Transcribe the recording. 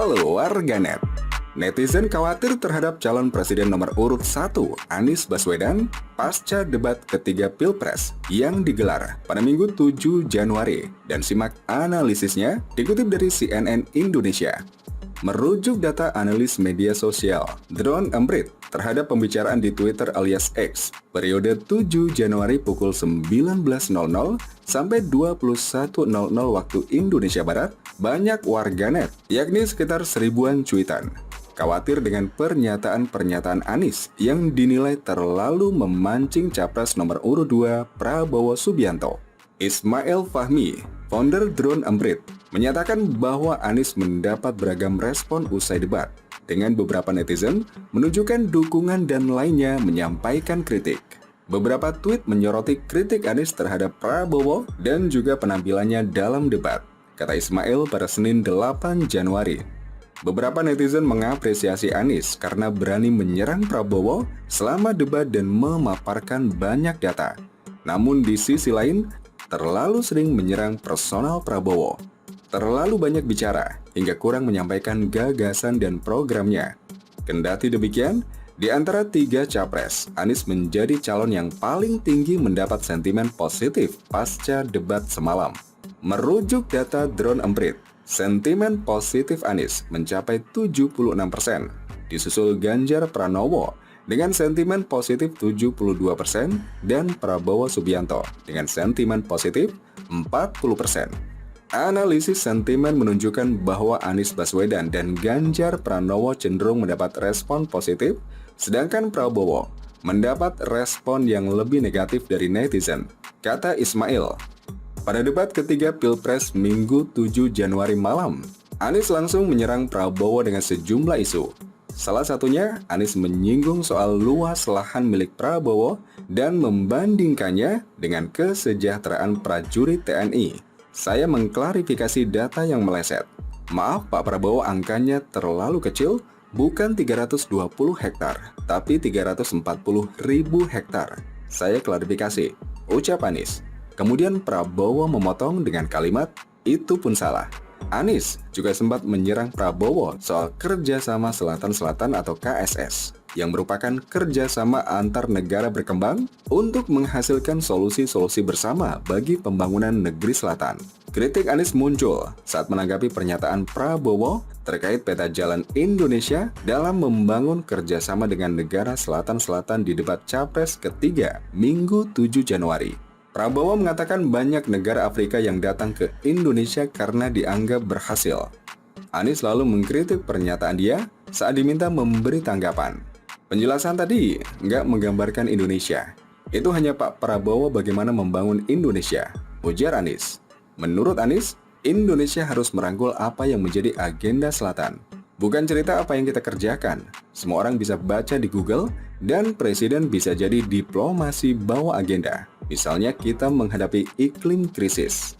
Halo warganet. Netizen khawatir terhadap calon presiden nomor urut 1 Anies Baswedan pasca debat ketiga Pilpres yang digelar pada Minggu 7 Januari, dan simak analisisnya dikutip dari CNN Indonesia. Merujuk data analis media sosial Drone Emprit terhadap pembicaraan di Twitter alias X periode 7 Januari pukul 19.00 sampai 21.00 waktu Indonesia Barat, banyak warganet, yakni sekitar 1000-an cuitan, khawatir dengan pernyataan-pernyataan Anies yang dinilai terlalu memancing capres nomor urut 2 Prabowo Subianto. Ismail Fahmi, founder Drone Emprit, menyatakan bahwa Anies mendapat beragam respon usai debat, dengan beberapa netizen menunjukkan dukungan dan lainnya menyampaikan kritik. Beberapa tweet menyoroti kritik Anies terhadap Prabowo dan juga penampilannya dalam debat, kata Ismail pada Senin 8 Januari. Beberapa netizen mengapresiasi Anies karena berani menyerang Prabowo selama debat dan memaparkan banyak data. Namun di sisi lain, terlalu sering menyerang personal Prabowo. Terlalu banyak bicara hingga kurang menyampaikan gagasan dan programnya. Kendati demikian, di antara 3 capres, Anies menjadi calon yang paling tinggi mendapat sentimen positif pasca debat semalam. Merujuk data Drone Emprit, sentimen positif Anies mencapai 76%, disusul Ganjar Pranowo dengan sentimen positif 72% dan Prabowo Subianto dengan sentimen positif 40%. Analisis sentimen menunjukkan bahwa Anies Baswedan dan Ganjar Pranowo cenderung mendapat respon positif, sedangkan Prabowo mendapat respon yang lebih negatif dari netizen, kata Ismail. Pada debat ketiga Pilpres Minggu 7 Januari malam, Anies langsung menyerang Prabowo dengan sejumlah isu. Salah satunya, Anies menyinggung soal luas lahan milik Prabowo dan membandingkannya dengan kesejahteraan prajurit TNI. Saya mengklarifikasi data yang meleset. Maaf Pak Prabowo, angkanya terlalu kecil, bukan 320 hektar, tapi 340.000 hektar. Saya klarifikasi, ucap Anies. Kemudian Prabowo memotong dengan kalimat, itu pun salah. Anies juga sempat menyerang Prabowo soal kerjasama Selatan-Selatan atau KSS, yang merupakan kerjasama antar negara berkembang untuk menghasilkan solusi-solusi bersama bagi pembangunan negeri selatan. Kritik Anies muncul saat menanggapi pernyataan Prabowo terkait peta jalan Indonesia dalam membangun kerjasama dengan negara Selatan-Selatan di debat Capres ketiga Minggu 7 Januari. Prabowo mengatakan banyak negara Afrika yang datang ke Indonesia karena dianggap berhasil. Anies lalu mengkritik pernyataan dia saat diminta memberi tanggapan. Penjelasan tadi nggak menggambarkan Indonesia. Itu hanya Pak Prabowo bagaimana membangun Indonesia, ujar Anies. Menurut Anies, Indonesia harus merangkul apa yang menjadi agenda selatan. Bukan cerita apa yang kita kerjakan. Semua orang bisa baca di Google, dan presiden bisa jadi diplomasi bawa agenda. Misalnya kita menghadapi iklim krisis.